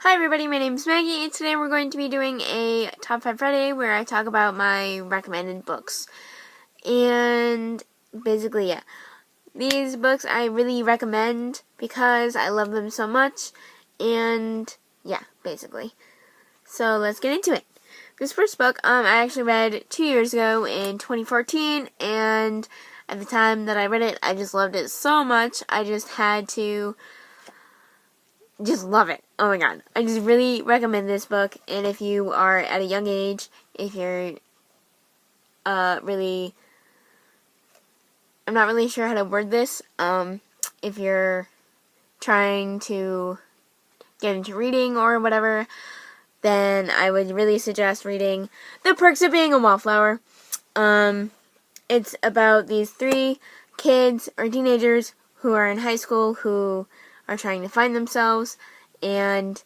Hi everybody, my name is Maggie, and today we're going to be doing a Top 5 Friday where I talk about my recommended books. And basically, yeah, these books I really recommend because I love them so much, and yeah, basically. So let's get into it. This first book, I actually read 2 years ago in 2014, and at the time that I read it, I just loved it so much, I just had to just love it. Oh my god. I just really recommend this book, and if you are at a young age, if you're really, I'm not really sure how to word this, if you're trying to get into reading or whatever, then I would really suggest reading The Perks of Being a Wallflower. It's about these 3 kids or teenagers who are in high school who are trying to find themselves, and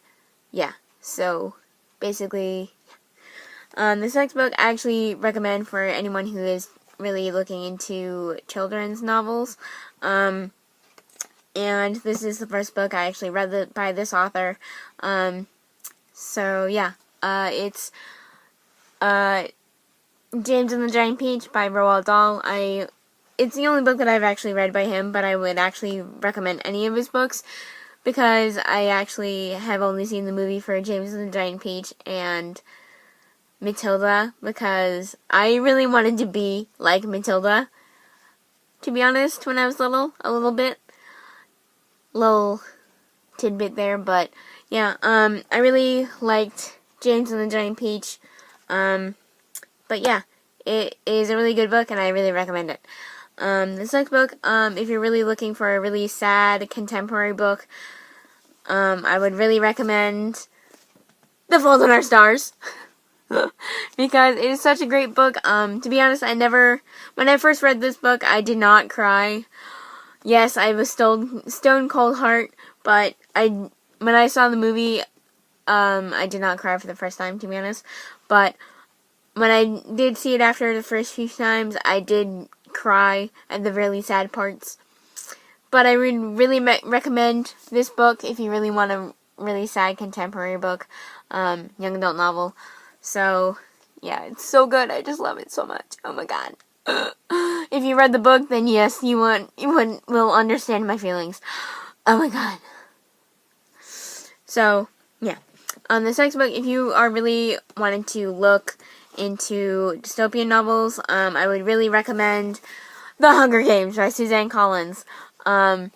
yeah, so basically, this next book I actually recommend for anyone who is really looking into children's novels, and this is the first book I actually read by this author, so yeah, it's James and the Giant Peach by Roald Dahl. It's the only book that I've actually read by him, but I would actually recommend any of his books because I actually have only seen the movie for James and the Giant Peach and Matilda because I really wanted to be like Matilda, to be honest, when I was little, a little tidbit there, but yeah, I really liked James and the Giant Peach, but yeah, it is a really good book and I really recommend it. This next book, if you're really looking for a really sad contemporary book, I would really recommend The Fault in Our Stars. Because it is such a great book. To be honest, when I first read this book, I did not cry. Yes, I have a stone cold heart, but when I saw the movie, I did not cry for the first time, to be honest. But when I did see it after the first few times, I did cry at the really sad parts. But I would really recommend this book if you really want a really sad contemporary book, young adult novel. So, yeah, it's so good. I just love it so much. Oh my god. If you read the book, then yes, you will understand my feelings. Oh my god. So, yeah. This next book, if you are really wanting to look into dystopian novels, I would really recommend The Hunger Games by Suzanne Collins. I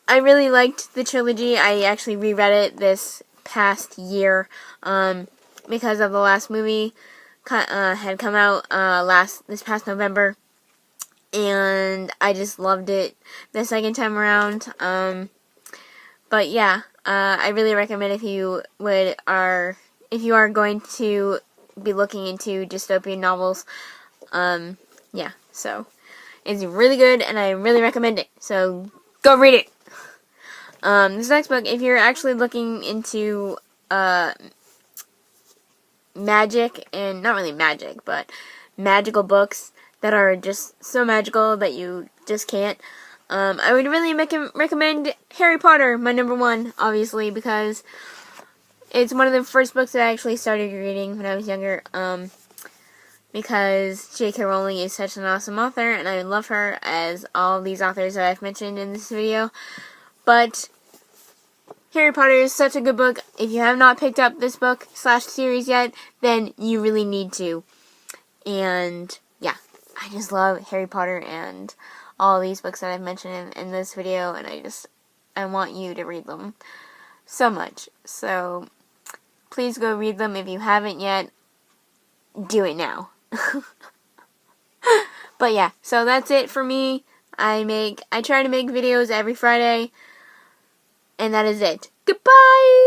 really liked the trilogy. I actually reread it this past year, because of the last movie had come out this past November, and I just loved it the second time around. But yeah, I really recommend if you are going to be looking into dystopian novels. Yeah, so it's really good, and I really recommend it. So go read it. This next book, if you're actually looking into magic, and not really magic, but magical books that are just so magical that you just can't, I would really recommend Harry Potter, my number 1, obviously, because it's one of the first books that I actually started reading when I was younger, because J.K. Rowling is such an awesome author, and I love her, as all these authors that I've mentioned in this video. But Harry Potter is such a good book. If you have not picked up this book / series yet, then you really need to. And yeah, I just love Harry Potter and all these books that I've mentioned in this video, and I want you to read them so much. So please go read them if you haven't yet. Do it now. But yeah, so that's it for me. I try to make videos every Friday, and that is it. Goodbye!